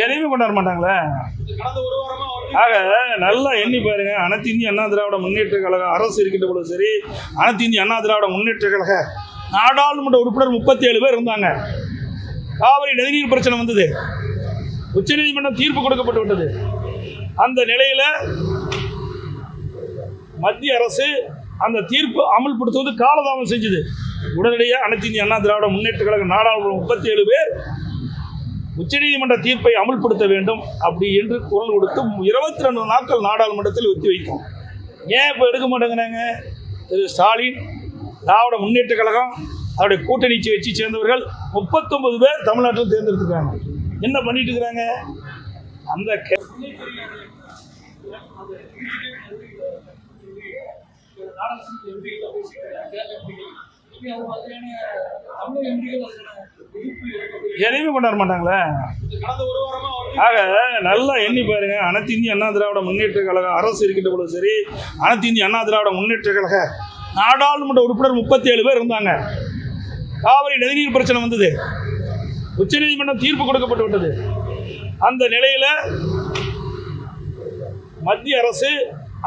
எதையுமே கொண்டாட மாட்டாங்களே. ஆக நல்லா எண்ணி பாருங்க. அனைத்து இந்திய அண்ணா திராவிட முன்னேற்ற கழக அரசு இருக்கின்ற பொழுது சரி, அனைத்து இந்திய அண்ணா திராவிட முன்னேற்ற கழக நாடாளுமன்ற உறுப்பினர் 37 பேர் இருந்தாங்க. காவிரி நதிநீர் பிரச்சனை வந்தது, உச்சநீதிமன்றம் தீர்ப்பு கொடுக்கப்பட்டு விட்டது. அந்த நிலையில் மத்திய அரசு அந்த தீர்ப்பு அமல்படுத்துவது காலதாமம் செஞ்சது. உடனடியாக அனைத்து இந்திய அண்ணா திராவிட முன்னேற்ற கழக நாடாளுமன்ற 37 பேர் உச்சநீதிமன்ற தீர்ப்பை அமல்படுத்த வேண்டும் அப்படி என்று குரல் கொடுத்து 22 நாட்கள் நாடாளுமன்றத்தில் ஒத்தி வைத்தோம். ஏன் இப்போ எடுக்க மாட்டேங்கிறாங்க? திரு ஸ்டாலின், திராவிட முன்னேற்ற கழகம், அவருடைய கூட்டணி வச்சு சேர்ந்தவர்கள் 39 பேர் தமிழ்நாட்டில் தேர்ந்தெடுத்துருக்காங்க. என்ன பண்ணிட்டு இருக்கிறாங்க? அந்த எதையுமே கொண்டாட மாட்டாங்களே. ஆக நல்லா எண்ணி பாருங்க. அனைத்து இந்திய அண்ணா திராவிட முன்னேற்ற கழக அரசு இருக்கின்ற பொழுது சரி, அனைத்து இந்திய அண்ணா திராவிட முன்னேற்ற கழக நாடாளுமன்ற உறுப்பினர் 37 பேர் இருந்தாங்க. காவிரி நதிநீர் பிரச்சனை வந்தது, உச்சநீதிமன்றம் தீர்ப்பு கொடுக்கப்பட்டு விட்டது. அந்த நிலையில் மத்திய அரசு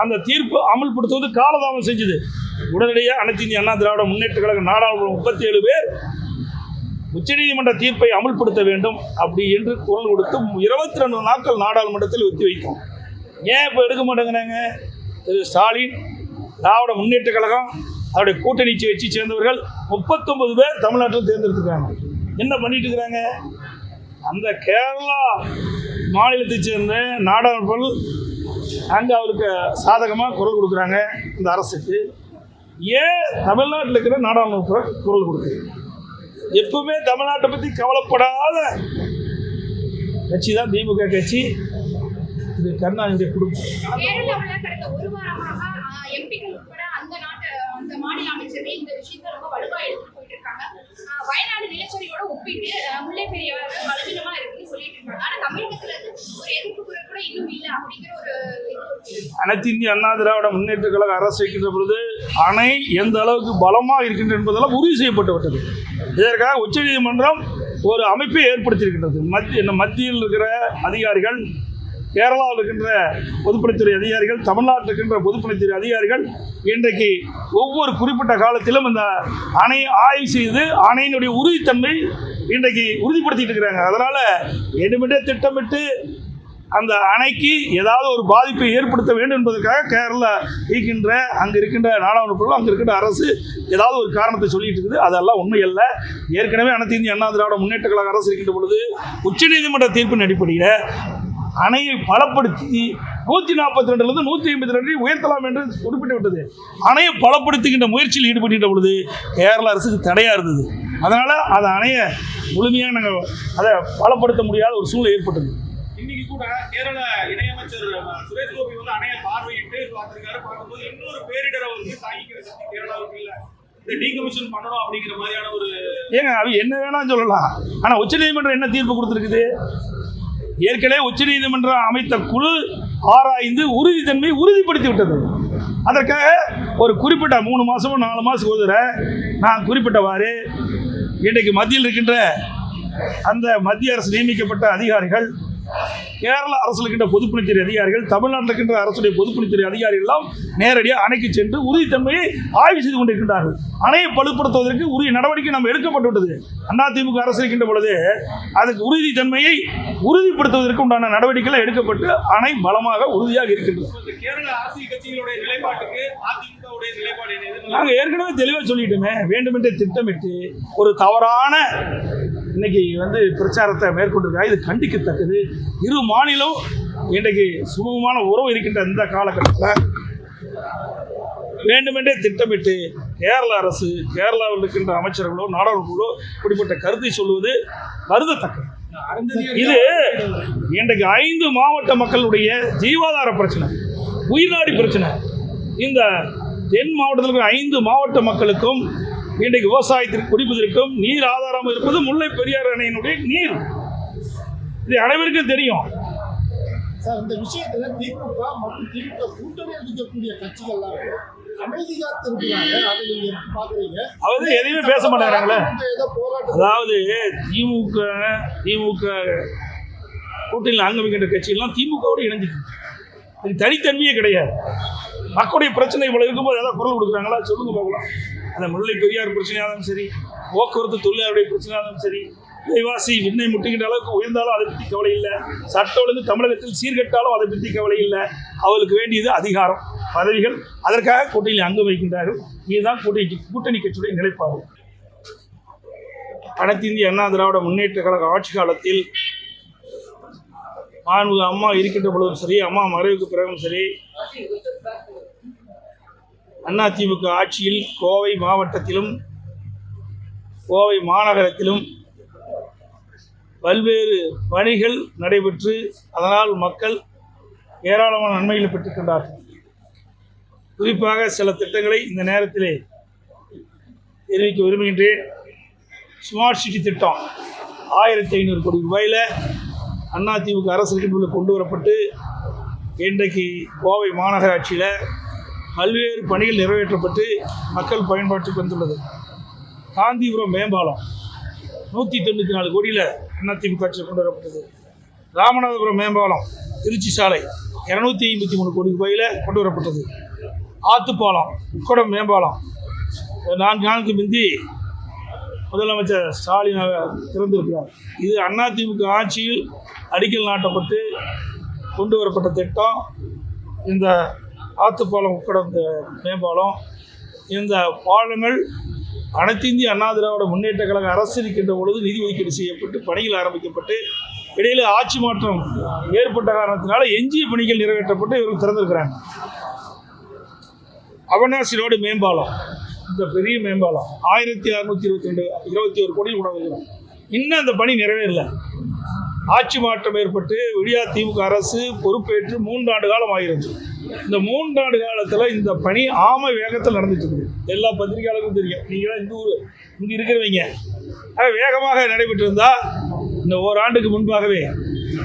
அந்த தீர்ப்பு அமல்படுத்துவது காலதாமம் செஞ்சது. உடனடியாக அனைத்து இந்திய அண்ணா திராவிட முன்னேற்ற கழக நாடாளுமன்ற 37 பேர் உச்சநீதிமன்ற தீர்ப்பை அமல்படுத்த வேண்டும் அப்படி என்று குரல் கொடுத்து 22 நாட்கள் நாடாளுமன்றத்தில் ஒத்தி வைத்தோம். ஏன் இப்போ எடுக்க மாட்டேங்கிறாங்க? திரு ஸ்டாலின், திராவிட முன்னேற்ற கழகம், அவருடைய கூட்டணி வச்சு சேர்ந்தவர்கள் 39 பேர் தமிழ்நாட்டில் தேர்ந்தெடுத்துருக்காங்க. என்ன பண்ணிட்டு இருக்கிறாங்க? அந்த கேரளா மாநிலத்தை சேர்ந்த நாடாளுமன்ற அங்கே அவருக்கு சாதகமாக குரல் கொடுக்குறாங்க இந்த அரசுக்கு. ஏன் தமிழ்நாட்டில் இருக்கிற நாடாளுமன்ற குரல் கொடுக்குது? எப்பவுமே தமிழ்நாட்டை பற்றி கவலைப்படாத கட்சி தான் திமுக கட்சி. இது கருணாநிதியுடைய குடும்பம். மாநில அமைச்சர்கள் இந்த விஷயத்தை ரொம்ப வலுவா எடுத்துட்டு போயிட்டு இருக்காங்க. வயநாடு நிலச்சரிவோட ஒப்பிட்டு முல்லை பெரியாறு பலவீனமா இருக்குன்னு சொல்லிட்டு இருக்காங்க. ஆனா தமிழகத்துல ஒரு எதிர்ப்பு குரல் கூட இன்னும் இல்லை அப்படிங்கிற ஒரு அனைத்து இந்திய அண்ணா திராவிட முன்னேற்ற கழக அரசு இருக்கின்ற பொழுது அணை எந்த அளவுக்கு பலமாக இருக்கின்ற என்பதெல்லாம் உறுதி செய்யப்பட்டு விட்டது. இதற்காக உச்சநீதிமன்றம் ஒரு அமைப்பை ஏற்படுத்தியிருக்கின்றது. மத்தியில் இருக்கிற அதிகாரிகள், கேரளாவில் இருக்கின்ற பொதுப்பணித்துறை அதிகாரிகள், தமிழ்நாட்டில் இருக்கின்ற பொதுப்பணித்துறை அதிகாரிகள் இன்றைக்கு ஒவ்வொரு குறிப்பிட்ட காலத்திலும் இந்த அணையை ஆய்வு செய்து அணையினுடைய உறுதித்தன்மை இன்றைக்கு உறுதிப்படுத்திட்டு இருக்கிறாங்க. அதனால் என்னமிட்டே திட்டமிட்டு அந்த அணைக்கு ஏதாவது ஒரு பாதிப்பை ஏற்படுத்த வேண்டும் என்பதற்காக கேரளா இருக்கின்ற அங்கே இருக்கின்ற நாடாளுமன்ற அங்கே இருக்கின்ற அரசு ஏதாவது ஒரு காரணத்தை சொல்லிட்டு இருக்குது. அதெல்லாம் உண்மையல்ல. ஏற்கனவே அனைத்து இந்திய அண்ணா திராவிட முன்னேற்ற கழக அரசு இருக்கின்ற பொழுது உச்சநீதிமன்ற தீர்ப்பின் அடிப்படையில் அணையை பலப்படுத்தி 142 152 உயர்த்தலாம் என்று குறிப்பிட்டு விட்டது. அணையை பலப்படுத்துகின்ற முயற்சியில் ஈடுபடுகின்ற பொழுது கேரள அரசுக்கு தடையாக இருந்தது. அதனால் அந்த அணையை முழுமையாக நாங்கள் அதை பலப்படுத்த முடியாத ஒரு சூழ்நிலை ஏற்பட்டது. இன்னைக்கு கூட கேரள இணையமைச்சர் சுரேஷ் கோபி வந்து அணையை பார்வையிட்டு பார்த்திருக்காரு. பார்க்கும்போது இன்னொரு பேரிடரை வந்து தாங்கிக்கிற சக்தி கேரளாவுக்கு இல்லை, இந்த டீகமிஷன் பண்ணணும் அப்படிங்கிற மாதிரியான ஒரு அது என்ன வேணாம்னு சொல்லலாம். ஆனால் உச்சநீதிமன்றம் என்ன தீர்ப்பு கொடுத்துருக்குது? ஏற்கனவே உச்சநீதிமன்றம் அமைத்த குழு ஆராய்ந்து உறுதித்தன்மையை உறுதிப்படுத்தி விட்டது. அதற்காக ஒரு குறிப்பிட்ட 3 மாதமோ 4 மாதத்துக்கு ஒரு நான் குறிப்பிட்டவாறு இன்றைக்கு மத்தியில் இருக்கின்ற அந்த மத்திய அரசு நியமிக்கப்பட்ட அதிகாரிகள், கேரள அரசில் இருக்கின்ற பொதுப்பணித்துறை அதிகாரிகள், தமிழ்நாட்டில் இருக்கின்ற அரசுடைய பொதுப்பணித்துறை அதிகாரிகள் எல்லாம் நேரடியாக அணைக்கு சென்று உறுதித்தன்மையை ஆய்வு செய்து கொண்டிருக்கின்றார்கள். அணையை பலுப்படுத்துவதற்கு உரிய நடவடிக்கை நம்ம எடுக்கப்பட்டுவிட்டது. அதிமுக அரசு இருக்கின்ற பொழுது அதுக்கு உறுதித்தன்மையை உறுதிப்படுத்துவதற்கு உண்டான நடவடிக்கைகள் எடுக்கப்பட்டு அணை பலமாக உறுதியாக இருக்கின்றது. கேரள அரசியல் கட்சிகளுடைய நிலைப்பாட்டுக்கு அதிமுகவுடைய நிலைப்பாடு நாங்கள் ஏற்கனவே தெளிவாக சொல்லிட்டோமே. வேண்டுமென்றே திட்டமிட்டு ஒரு தவறான இன்னைக்கு பிரச்சாரத்தை மேற்கொண்டிருக்காங்க. இது கண்டிக்கத்தக்கது. இரு மாநிலம் இன்றைக்கு சுமூகமான உறவு இருக்கின்ற இந்த காலகட்டத்தில் வேண்டுமென்றே திட்டமிட்டு கேரள அரசு, கேரளாவில் இருக்கின்ற அமைச்சர்களோ நாடாளுமன்றங்களோ இப்படிப்பட்ட கருத்தை சொல்லுவது கருதத்தக்கது. இது இன்றைக்கு 5 மாவட்ட மக்களுடைய ஜீவாதார பிரச்சனை, உயிர்நாடி பிரச்சனை. இந்த தென் மாவட்டத்தில் இருக்கிற 5 மாவட்ட மக்களுக்கும் இன்றைக்கு விவசாயத்திற்கு குடிப்பதற்கும் நீர் ஆதாரம் இருப்பது முல்லை பெரியாறு அணையினுடைய நீர். இது அனைவருக்கும் தெரியும். சார் இந்த விஷயத்துல திமுக மற்றும் திமுக கூட்டணி இருக்கக்கூடிய கட்சிகள்லாம் அமைதியா திரும்பினாங்க. அதை நீங்க எப்படி பாக்குறீங்க? அவங்க எதையுமே பேச மாட்டாங்களே. ஏதோ போராட்டம், அதாவது திமுக கூட்டணியில் அங்கமிக்கின்ற கட்சியெல்லாம் திமுகவோடு இணைஞ்சிருக்கு. இது தனித்தன்மையே கிடையாது. மக்களுடைய பிரச்சனை இவ்வளவு இருக்கும்போது ஏதாவது குரல் கொடுக்குறாங்களா சொல்லுங்க பார்க்கலாம். அந்த முல்லை பெரியார் பிரச்சனையாக இருந்தாலும் சரி, போக்குவரத்து தொழிலாளருடைய பிரச்சனையாக இருந்தாலும் சரி, விலைவாசி விண்ணை முட்டுகின்ற அளவுக்கு உயர்ந்தாலும் அதை பற்றி கவலை இல்லை. சட்ட ஒழுங்கு தமிழகத்தில் சீர்கட்டாலும் அதை பற்றி கவலை இல்லை. அவளுக்கு வேண்டியது அதிகாரம், பதவிகள். அதற்காக கூட்டணியில் அங்கம் வைக்கின்றார்கள். இதுதான் கூட்டணி கட்சியுடைய நிலைப்பாடு. அனைத்து இந்திய அண்ணா திராவிட முன்னேற்ற கழக ஆட்சி காலத்தில் மாண்புமிகு அம்மா இருக்கின்ற பொழுதும் சரி, அம்மா மறைவுக்கு பிறகும் சரி, அதிமுக ஆட்சியில் கோவை மாவட்டத்திலும் கோவை மாநகரத்திலும் பல்வேறு பணிகள் நடைபெற்று அதனால் மக்கள் ஏராளமான நன்மைகளை பெற்றுக்கொண்டார்கள். குறிப்பாக சில திட்டங்களை இந்த நேரத்திலே தெரிவிக்க விரும்புகின்றேன். ஸ்மார்ட் சிட்டி திட்டம் 1500 கோடி ரூபாயில் அதிமுக அரசு கொண்டு வரப்பட்டு இன்றைக்கு கோவை மாநகராட்சியில் பல்வேறு பணிகள் நிறைவேற்றப்பட்டு மக்கள் பயன்பாட்டுக்கு வந்துள்ளது. காந்திபுரம் மேம்பாலம் 194 கோடியில் அதிமுக ஆட்சியில் கொண்டு வரப்பட்டது. ராமநாதபுரம் மேம்பாலம் திருச்சி சாலை 253 கோடி ரூபாயில் கொண்டு வரப்பட்டது. ஆத்துப்பாலம் உக்கடம் மேம்பாலம் 4 நாளுக்கு முந்தி முதலமைச்சர் ஸ்டாலின் திறந்திருக்கிறார். இது அதிமுக ஆட்சியில் அடிக்கல் நாட்டப்பட்டு கொண்டு வரப்பட்ட திட்டம். இந்த ஆத்துப்பாலம் உக்கடம் மேம்பாலம், இந்த பாலங்கள் அனைத்து இந்திய அண்ணா திராவிட முன்னேற்ற கழக அரசு இருக்கின்ற பொழுது நிதி ஒதுக்கீடு செய்யப்பட்டு பணிகள் ஆரம்பிக்கப்பட்டு இடையில் ஆட்சி மாற்றம் ஏற்பட்ட காரணத்தினால எஞ்சிய பணிகள் நிறைவேற்றப்பட்டு இவர்கள் திறந்திருக்கிறாங்க. அவனாசி ரோடு மேம்பாலம், இந்த பெரிய மேம்பாலம் 1621 கோடியில் உணவுகிறோம். இன்னும் அந்த பணி நிறைவேறல. ஆட்சி மாற்றம் ஏற்பட்டு விடியா திமுக அரசு பொறுப்பேற்று 3 ஆண்டு காலம் ஆகிறது. இந்த 3 ஆண்டு காலத்தில் இந்த பணி ஆமை வேகத்தில் நடந்துட்டு இருக்குது. எல்லா பத்திரிகையாளருக்கும் தெரியும். நீங்களாம் இங்கே இருக்கிறவங்க வேகமாக நடைபெற்று இருந்தால் இந்த ஓராண்டுக்கு முன்பாகவே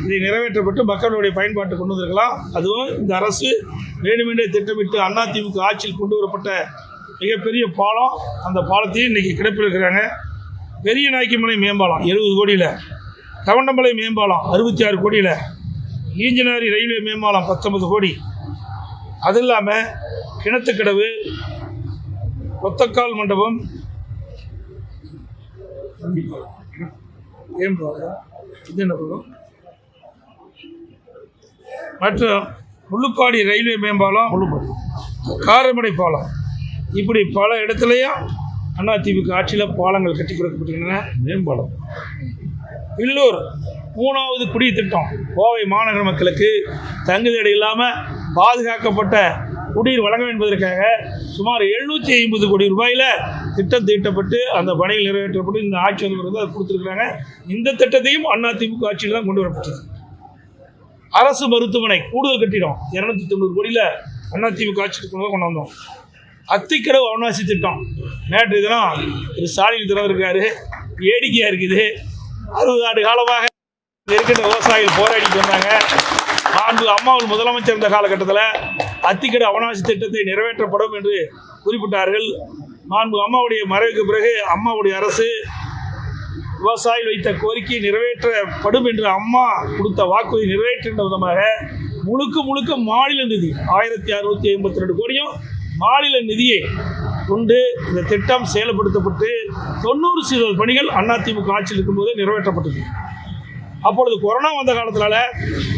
இதை நிறைவேற்றப்பட்டு மக்களுடைய பயன்பாட்டு கொண்டு வந்திருக்கலாம். அதுவும் இந்த அரசு வேண்டுமென்றே திட்டமிட்டு அதிமுக ஆட்சியில் கொண்டு வரப்பட்ட மிகப்பெரிய பாலம். அந்த பாலத்தையும் இன்றைக்கி கிடைப்பிருக்கிறாங்க. பெரிய நாய்க்குமலை மேம்பாலம் 70 கோடியில், கவண்டமலை மேம்பாலம் 66 கோடியில், ஈஞ்சனாரி ரயில்வே மேம்பாலம் 19 கோடி. அது இல்லாமல் கிணத்துக்கடவு, கொத்தக்கால் மண்டபம், மற்றும் முள்ளுப்பாடி ரயில்வே மேம்பாலம், காரமடை பாலம், இப்படி பல இடத்துலையும் அதிமுக ஆட்சியில் பாலங்கள் கட்டி கொடுக்கப்பட்டிருக்கின்றன. மேம்பாலம் பில்லூர் 3வது குடிய திட்டம், கோவை மாநகர மக்களுக்கு தங்குதடை இல்லாமல் பாதுகாக்கப்பட்ட குடிநீர் வழங்க என்பதற்காக சுமார் 750 கோடி ரூபாயில் திட்டம் தீட்டப்பட்டு அந்த பணிகள் நிறைவேற்றப்பட்டு இந்த ஆட்சி வந்து அதை கொடுத்துருக்குறாங்க. இந்த திட்டத்தையும் அதிமுக ஆட்சியில் தான் கொண்டு வரப்பட்டது. அரசு மருத்துவமனை கூடுதல் கட்டிடம் 290 கோடியில் அதிமுக ஆட்சிக்கு கொண்டு வந்தோம். அத்திக்கடவு அவனாசி திட்டம் நேற்று தினம் ஸ்டாலின் திறந்திருக்காரு. வேடிக்கையாக இருக்குது. 60 ஆண்டு காலமாக இருக்கின்ற விவசாயிகள் போராடிட்டு வந்தாங்க. அம்மாவில் முதலமைச்சர் இருந்த காலகட்டத்தில் அத்திக்கடவு அவனாசி திட்டத்தை நிறைவேற்றப்படும் என்று குறிப்பிட்டார்கள். அம்மாவுடைய மறைவுக்கு பிறகு அம்மாவுடைய அரசு விவசாயிகள் வைத்த கோரிக்கை நிறைவேற்றப்படும் என்று அம்மா கொடுத்த வாக்குறுதி நிறைவேற்றுகின்ற விதமாக முழுக்க மாநில நிதி 1652 கோடியும் மாநில நிதியை கொண்டு இந்த திட்டம் செயல்படுத்தப்பட்டு 90% பணிகள் அதிமுக ஆட்சியில் இருக்கும்போது நிறைவேற்றப்பட்டது. அப்பொழுது கொரோனா வந்த காலத்தினால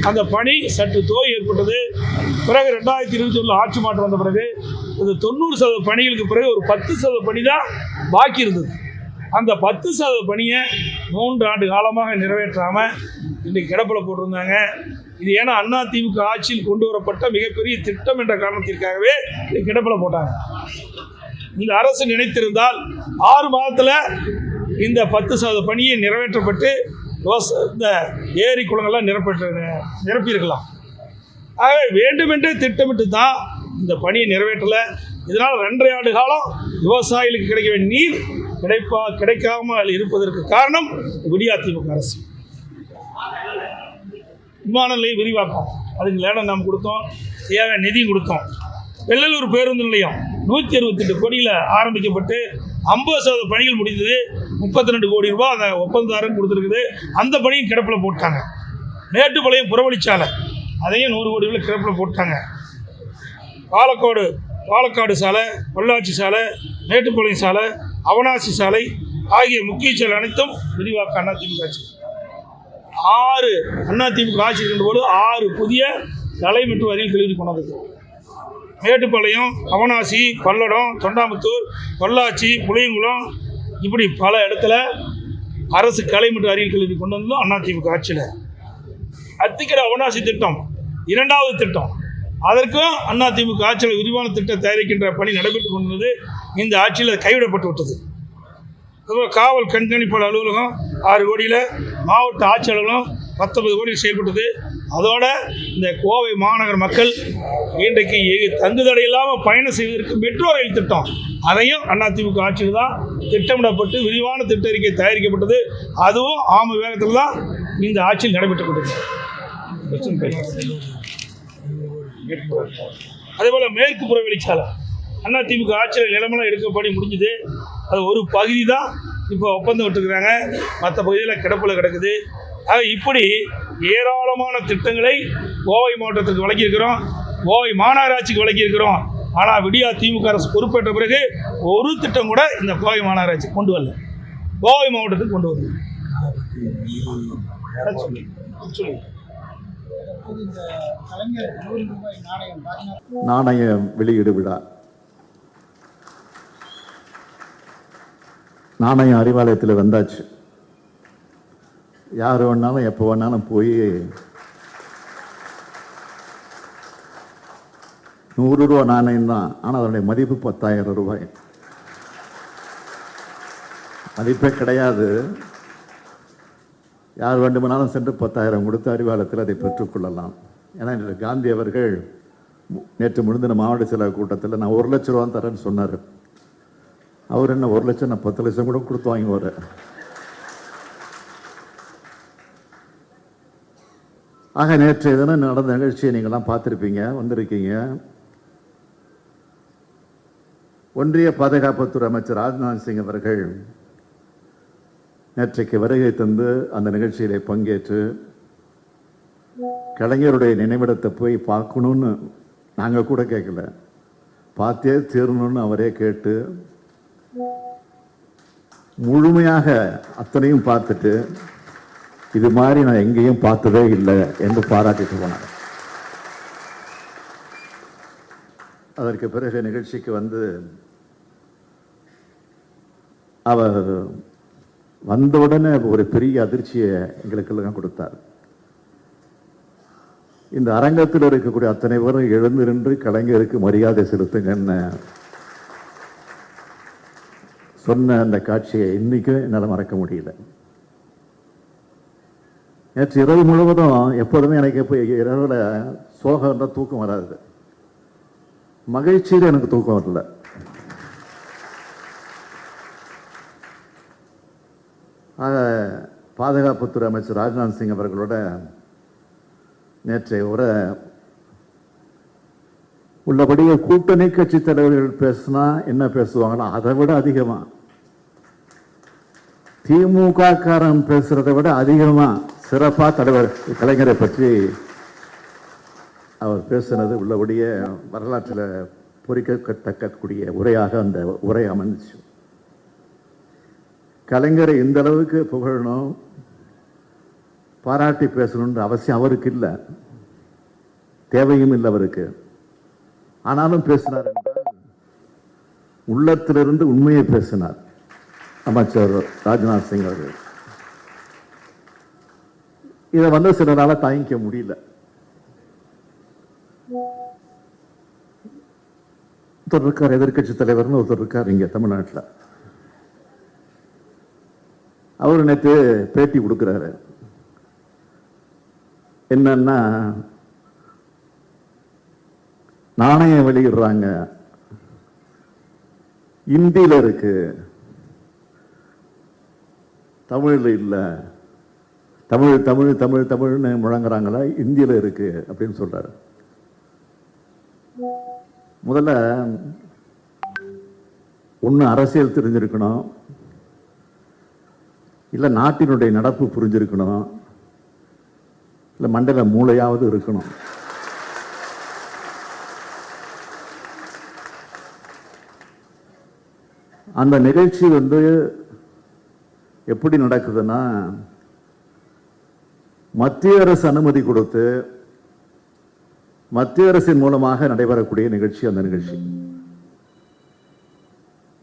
அந்த பணி சற்று தோய் ஏற்பட்டது. பிறகு 2021 ஆட்சி மாற்றம் வந்த பிறகு இந்த 90% பணிகளுக்கு பிறகு ஒரு 10% பணி தான் பாக்கி இருந்தது. அந்த 10% பணியை 3 ஆண்டு காலமாக நிறைவேற்றாமல் இன்றைக்கு கிடப்பில் போட்டிருந்தாங்க. இது ஏன்னா அதிமுக ஆட்சியில் கொண்டு வரப்பட்ட மிகப்பெரிய திட்டம் என்ற காரணத்திற்காகவே இதை கிடப்பில் போட்டாங்க. இந்த அரசு நினைத்திருந்தால் 6 மாதத்தில் இந்த 10% பணியை நிறைவேற்றப்பட்டு இந்த ஏரி குளங்கள்லாம் நிரப்பியிருக்கலாம். ஆகவே வேண்டுமென்றே திட்டமிட்டு தான் இந்த பணியை நிறைவேற்றலை. இதனால் 2.5 ஆண்டு காலம் விவசாயிகளுக்கு கிடைக்க வேண்டிய நீர் கிடைக்காமல் இருப்பதற்கு காரணம் விடியா திமுக அரசு. விமான நிலைய விரிவாக்கம் அதுக்கு லேடம் நாம் கொடுத்தோம், தேவையான நிதியும் கொடுத்தோம். வெள்ளலூர் பேருந்து நிலையம் 168 கோடியில் ஆரம்பிக்கப்பட்டு 50% பணிகள் முடிந்தது. 32 கோடி ரூபாய் அந்த ஒப்பந்ததாரன் கொடுத்துருக்குது. அந்த பணியும் கிடப்பில் போட்டாங்க. மேட்டுப்பாளையம் புறவழிச்சாலை அதையும் 100 கோடி ரூபாய் கிடப்பில் போட்டாங்க. பாலக்காடு சாலை, பொள்ளாச்சி சாலை, மேட்டுப்பாளையம் சாலை, அவனாசி சாலை ஆகிய முக்கிய சாலை அனைத்தும் விரிவாக்க அதிமுக ஆட்சி. 6 அதிமுக ஆட்சி இருக்கின்றபோது 6 புதிய தலை மற்றும் அறிவு கல்லூரி கொண்டது. மேட்டுப்பாளையம், அவனாசி, பல்லடம், தொண்டாமுத்தூர், பொள்ளாச்சி, புளியங்குளம் இப்படி பல இடத்துல அரசு கலை மற்றும் அறிவியல் கல்லூரி கொண்டு வந்தோம் அதிமுக ஆட்சியில். அத்திக்கரை அவனாசி திட்டம் 2வது திட்டம், அதற்கும் அதிமுக ஆட்சியில் விரிவான திட்டம் தயாரிக்கின்ற பணி நடைபெற்று கொண்டது. இந்த ஆட்சியில் கைவிடப்பட்டு விட்டது. அதுபோல் காவல் கண்காணிப்பாளர் அலுவலகம் 6 கோடியில், மாவட்ட ஆட்சி அலுவலகம் 19 கோடியில் செயல்பட்டது. அதோட இந்த கோவை மாநகர மக்கள் இன்றைக்கு தங்குதடை இல்லாமல் பயணம் செய்வதற்கு மெட்ரோ ரயில் திட்டம், அதையும் அதிமுக ஆட்சியில் தான் திட்டமிடப்பட்டு விரிவான திட்ட அறிக்கை தயாரிக்கப்பட்டது. அதுவும் ஆம வேகத்தில் தான் இந்த ஆட்சியில் நடைபெற்றுக் கொண்டிருக்கிறது. அதேபோல் மேற்கு புறவழிச்சாலை அதிமுக ஆட்சியில் நிலமெல்லாம் எடுக்கப்படி முடிஞ்சுது. அது ஒரு பகுதி தான் இப்போ ஒப்பந்தம் விட்டுருக்குறாங்க, மற்ற பகுதியில் கிடப்பில் கிடக்குது. ஆக இப்படி ஏராளமான திட்டங்களை கோவை மாவட்டத்துக்கு வழங்கியிருக்கிறோம், கோவை மாநகராட்சிக்கு வழங்கியிருக்கிறோம். ஆனால் விடியா திமுக அரசு பொறுப்பேற்ற பிறகு ஒரு திட்டம் கூட இந்த கோவை மாநகராட்சி கொண்டு வரல, கோவை மாவட்டத்துக்கு கொண்டு வரல. நாணயம் வெளியீடு விழா. நாணயம் அறிவாலயத்தில் வந்தாச்சு. யார் வேணாலும் எப்போ வேணாலும் போய் 100 ரூபா நாணயம் தான், ஆனால் அதனுடைய மதிப்பு 10,000 ரூபாய். மதிப்பே கிடையாது. யார் வேண்டுமானாலும் சென்று 10,000 கொடுத்து அறிவாலயத்தில் அதை பெற்றுக்கொள்ளலாம். ஏன்னா காந்தி அவர்கள் நேற்று முடிந்த மாவட்ட செயலக கூட்டத்தில் நான் 1 லட்ச ரூபா தரேன்னு சொன்னார். அவர் என்ன 1 லட்சம், நான் 10 லட்சம் கூட கொடுத்து வாங்குவார். ஆக நேற்றைய தினம் நடந்த நிகழ்ச்சியை நீங்கள்லாம் பார்த்துருப்பீங்க, வந்திருக்கீங்க. ஒன்றிய பாதுகாப்புத்துறை அமைச்சர் ராஜ்நாத் சிங் அவர்கள் நேற்றைக்கு வருகை தந்து அந்த நிகழ்ச்சியிலே பங்கேற்று கலைஞருடைய நினைவிடத்தை போய் பார்க்கணுன்னு நாங்கள் கூட கேட்கல, பார்த்தே தீரணும்னு அவரே கேட்டு முழுமையாக அத்தனையும் பார்த்துட்டு இது மாதிரி நான் எங்கேயும் பார்த்ததே இல்லை என்று பாராட்டிட்டு போனார். அதற்கு பிறகு நிகழ்ச்சிக்கு வந்து அவர் வந்தவுடனே ஒரு பெரிய அதிர்ச்சியை எங்களுக்கெல்லாம் கொடுத்தார். இந்த அரங்கத்தில் இருக்கக்கூடிய அத்தனை பேரும் எழுந்து நின்று கலைஞருக்கு மரியாதை செலுத்துங்கன்னு சொன்ன அந்த காட்சியை இன்னைக்கும் என்னால் மறக்க முடியல. நேற்று இரவு முழுவதும் எப்போதுமே எனக்கு எப்போ இரவில் சோகம் தூக்கம் வராது, மகிழ்ச்சியில் எனக்கு தூக்கம் வரல. ஆக பாதுகாப்புத்துறை அமைச்சர் ராஜ்நாத் சிங் அவர்களோட நேற்றைய உரை உள்ளபடியே கூட்டணி கட்சி தலைவர்கள் பேசினா என்ன பேசுவாங்களோ அதை விட அதிகமா திமுக காரன் பேசுறதை விட அதிகமா சிறப்பா தலைவர் கலைஞரை பற்றி அவர் பேசினது உள்ளபடியே வரலாற்றில் பொறிக்கத்தக்கக்கூடிய உரையாக அந்த உரை அமைந்துச்சு. கலைஞரை இந்த அளவுக்கு புகழணும், பாராட்டி பேசணுன்ற அவசியம் அவருக்கு இல்லை, தேவையும் இல்லை அவருக்கு. ஆனாலும் பேசினார் என்றால் உள்ளத்திலிருந்து உண்மையை பேசினார் அமைச்சர் ராஜ்நாத் சிங் அவர்கள். இதை வந்து சிலரால தாங்கிக்க முடியல. ஒருத்தர் இருக்கார் எதிர்கட்சி தலைவர்னு ஒருத்தர் இருக்கார் இங்க தமிழ்நாட்டில். அவர் நேற்று பேட்டி கொடுக்கிறாரு. என்னன்னா நாணயம் வெளியிடுறாங்க, இந்தியில இருக்கு, தமிழ்ல இல்லை, தமிழ் தமிழ் தமிழ் தமிழ்னு முழங்குறாங்களா, இந்தியில் இருக்கு அப்படின்னு சொல்றாரு. முதல்ல ஒன்று அரசியல் தெரிஞ்சிருக்கணும், இல்லை நாட்டினுடைய நடப்பு புரிஞ்சிருக்கணும், இல்லை மண்டல மூளையாவது இருக்கணும். அந்த நிகழ்ச்சி எப்படி நடக்குதுன்னா, மத்திய அரசு அனுமதி கொடுத்து மத்திய அரசின் மூலமாக நடைபெறக்கூடிய நிகழ்ச்சி அந்த நிகழ்ச்சி.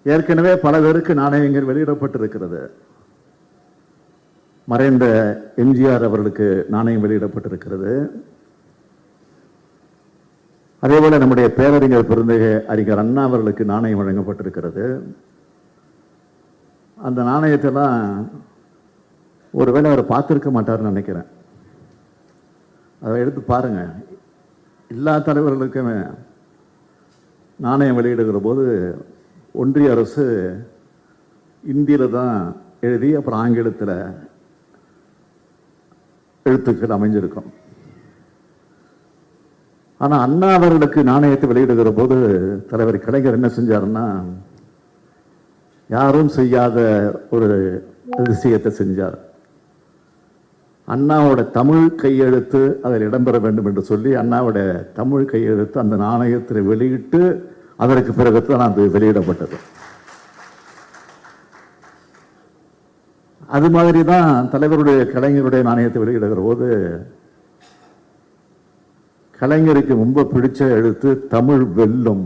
ஏற்கனவே பல பேருக்கு நாணயங்கள் வெளியிடப்பட்டிருக்கிறது. மறைந்த எம்ஜிஆர் அவர்களுக்கு நாணயம் வெளியிடப்பட்டிருக்கிறது. அதேபோல நம்முடைய பேரறிஞர் பெருந்தகை அறிஞர் அண்ணா அவர்களுக்கு நாணயம் வழங்கப்பட்டிருக்கிறது. அந்த நாணயத்தெல்லாம் ஒருவேளை அவர் பார்த்துருக்க மாட்டார்னு நினைக்கிறேன். அதை எடுத்து பாருங்க. எல்லா தலைவர்களுக்குமே நாணயம் வெளியிடுகிற போது ஒன்றிய அரசு இந்தியில் தான் எழுதி அப்புறம் ஆங்கிலத்தில் எழுத்துக்கள் அமைஞ்சிருக்கும். ஆனால் அண்ணா அவர்களுக்கு நாணயத்தை வெளியிடுகிற போது தலைவர் கலைஞர் என்ன செஞ்சாருன்னா, யாரும் செய்யாத ஒரு விஷயத்தை செஞ்சார். அண்ணாவோட தமிழ் கையெழுத்து அதில் இடம்பெற வேண்டும் என்று சொல்லி அண்ணாவோட தமிழ் கையெழுத்து அந்த நாணயத்தில் வெளியிட்டு அதற்கு பிறகு தான் அது வெளியிடப்பட்டது. அது மாதிரி தான் தலைவருடைய கலைஞருடைய நாணயத்தை வெளியிடுகிற போது கலைஞருக்கு ரொம்ப பிடிச்ச எழுத்து தமிழ் வெல்லும்.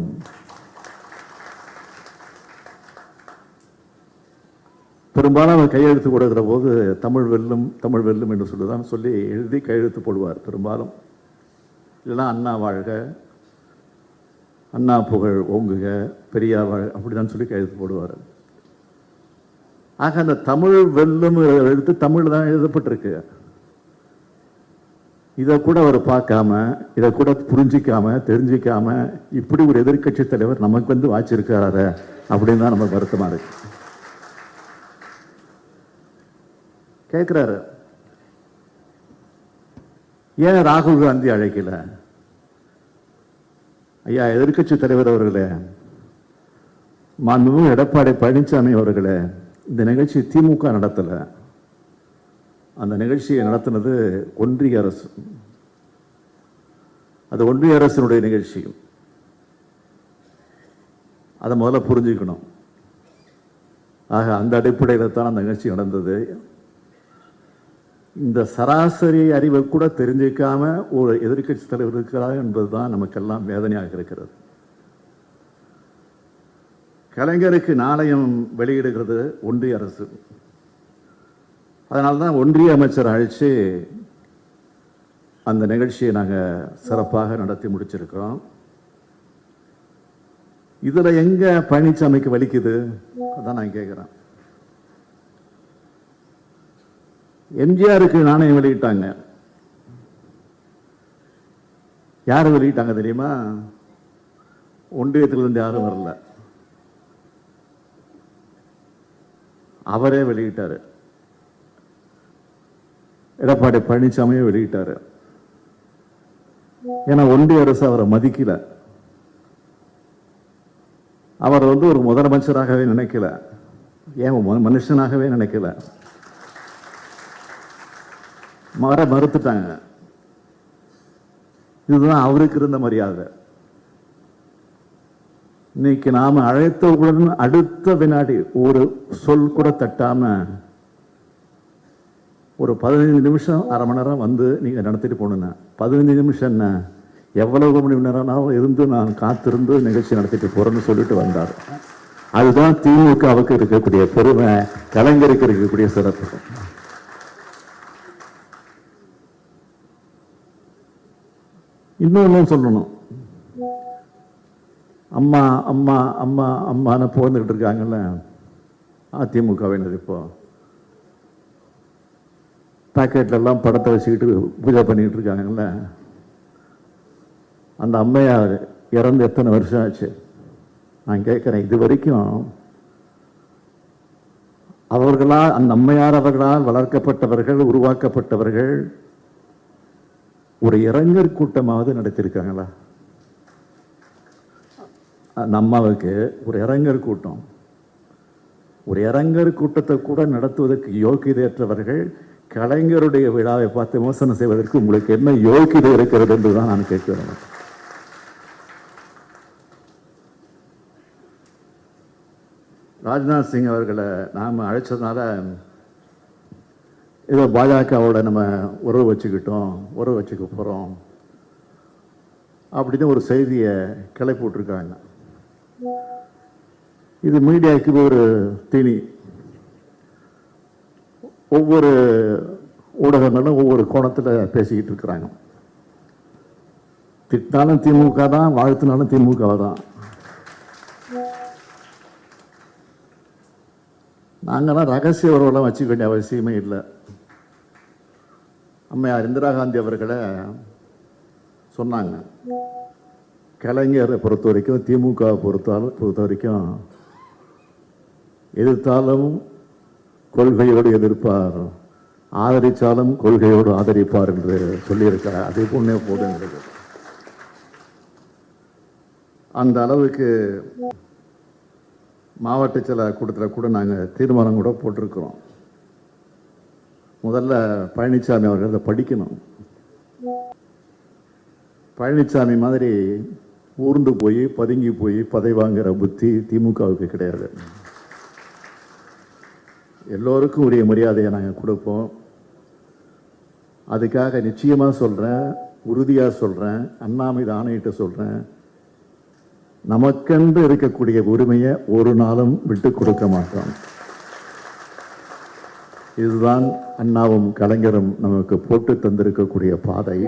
பெரும்பாலும் அவர் கையெழுத்து கொடுக்கிற போது தமிழ் வெல்லும் தமிழ் வெல்லும் என்று சொல்லிதான் சொல்லி எழுதி கையெழுத்து போடுவார் பெரும்பாலும். இல்லைன்னா அண்ணா வாழ்க, அண்ணா புகழ் ஓங்குக, பெரியார் வாழ்க, அப்படிதான் சொல்லி கையெழுத்து போடுவார். ஆக அந்த தமிழ் வெல்லும் எழுத்து தமிழ் தான் எழுதப்பட்டிருக்கு. இதை கூட அவர் பார்க்காம, இதை கூட புரிஞ்சிக்காம தெரிஞ்சிக்காம இப்படி ஒரு எதிர்கட்சி தலைவர் நமக்கு வாச்சிருக்காரு அப்படின்னு தான் நம்ம வருத்தமா இருக்கு. கேட்கிறாரு, ஏன் ராகுல் காந்தி அழைக்கல? ஐயா எதிர்கட்சி தலைவர் அவர்களே, மாண்புமிகு எடப்பாடி பழனிசாமி அவர்களே, இந்த நிகழ்ச்சி திமுக நடத்தல, அந்த நிகழ்ச்சியை நடத்தினது ஒன்றிய அரசு. அது ஒன்றிய அரசினுடைய நிகழ்ச்சி. அதை முதல்ல புரிஞ்சுக்கணும். ஆக அந்த அடிப்படையில் தான் அந்த நிகழ்ச்சி நடந்தது. இந்த சராசரி அறிவை கூட தெரிஞ்சிக்காம ஒரு எதிர்கட்சி தலைவர் இருக்கிறார் என்பதுதான் நமக்கெல்லாம் வேதனையாக இருக்கிறது. கலைஞருக்கு நாணயம் வெளியிடுகிறது ஒன்றிய அரசு. அதனால்தான் ஒன்றிய அமைச்சர் அழைச்சு அந்த நிகழ்ச்சியை நாங்கள் சிறப்பாக நடத்தி முடிச்சிருக்கோம். இதுல எங்க பழனிசாமிக்கு வலிக்குது? அதான் நான் கேட்கிறேன். எம்ஜிஆருக்கு நாணயம் வெளியிட்டாங்க. யார் வெளியிட்டாங்க தெரியுமா? ஒன்றியத்திலிருந்து யாரும் வரல, அவரே வெளியிட்டாரு. எடப்பாடி பழனிசாமியே வெளியிட்டாரு. ஏன்னா ஒன்றிய அரசு அவரை மதிக்கல. அவர் ஒரு முதலமைச்சராகவே நினைக்கல, ஏன் மனுஷனாகவே நினைக்கல, மறுத்துட்டாங்க. இதுதான் அவருக்கு இருந்த மரியாதை. இன்னைக்கு நாம அழைத்தவுடன் அடுத்த வினாடி ஒரு சொல் கூட தட்டாம ஒரு 15 நிமிஷம் அரை மணி நேரம் நீங்க நடத்திட்டு போகணும்னா, 15 நிமிஷம் என்ன, எவ்வளவு மணி நேரம் இருந்து நான் காத்திருந்து நிகழ்ச்சி நடத்திட்டு போறேன்னு சொல்லிட்டு வந்தார். அதுதான் திமுகவுக்கு இருக்கக்கூடிய பெருமை, கலைஞருக்கு இருக்கக்கூடிய சிறப்பு. இன்னொன்னு சொல்லணும், அம்மா அம்மா அம்மா அம்மான்னு போந்துக்கிட்டு இருக்காங்கல்ல அதிமுகவினர். இப்போ பாக்கெட்ல எல்லாம் படத்தை வச்சுக்கிட்டு பூஜை பண்ணிட்டு இருக்காங்கல்ல, அந்த அம்மையார் இறந்து எத்தனை வருஷம் ஆச்சு? நான் கேட்குறேன், இது வரைக்கும் அவர்களால், அந்த அம்மையார் அவர்களால் வளர்க்கப்பட்டவர்கள், உருவாக்கப்பட்டவர்கள் ஒரு இளைஞர் கூட்டமாவது நடத்தியிருக்காங்களா? அந்த அம்மாவுக்கு ஒரு இளைஞர் கூட்டம், ஒரு இளைஞர் கூட்டத்தை கூட நடத்துவதற்கு யோகியதையற்றவர்கள் கலைஞருடைய விழாவை பார்த்து விமர்சனம் செய்வதற்கு உங்களுக்கு என்ன யோகியதை இருக்கிறது என்றுதான் நான் கேட்கிறேன். ராஜ்நாத் சிங் அவர்களை நாம் அழைச்சதுனால ஏதோ பாஜகவோட நம்ம உறவு வச்சுக்க போகிறோம் அப்படின்னு ஒரு செய்தியை கிளப்பி விட்டுருக்காங்க. இது மீடியாவுக்கு ஒரு தீனி. ஒவ்வொரு ஊடகங்களும் ஒவ்வொரு கோணத்தில் பேசிக்கிட்டு இருக்கிறாங்க. திட்டினாலும் திமுக தான், வாழ்த்தினாலும் திமுக தான். நாங்கள்லாம் ரகசிய உறவெல்லாம் வச்சுக்க வேண்டிய அவசியமே இல்லை. அம்மையார் இந்திரா காந்தி அவர்களை சொன்னாங்க, கலைஞரை பொறுத்த வரைக்கும், திமுகவை பொறுத்த வரைக்கும் எதிர்த்தாலும் கொள்கையோடு எதிர்ப்பார், ஆதரித்தாலும் கொள்கையோடு ஆதரிப்பார் என்று சொல்லியிருக்கிறார். அதே போன்னே போடுங்கிறது. அந்த அளவுக்கு மாவட்ட செயலர் கூட்டத்தில் கூட நாங்கள் தீர்மானம் கூட போட்டிருக்கிறோம். முதல்ல பழனிசாமி அவர்கள் அதை படிக்கணும். பழனிசாமி மாதிரி ஊர்ந்து போய் பதுங்கி போய் பதவி வாங்குகிற புத்தி திமுகவுக்கு கிடையாது. எல்லோருக்கும் உரிய மரியாதையை நாங்கள் கொடுப்போம். அதுக்காக நிச்சயமாக சொல்கிறேன், உறுதியாக சொல்கிறேன், அண்ணா மீது ஆணையிட்டு சொல்கிறேன், நமக்கென்று இருக்கக்கூடிய உரிமையை ஒரு நாளும் விட்டு கொடுக்க மாட்டோம். இதுதான் அண்ணாவும் கலைஞரும் நமக்கு போட்டு தந்திருக்கக்கூடிய பாதை.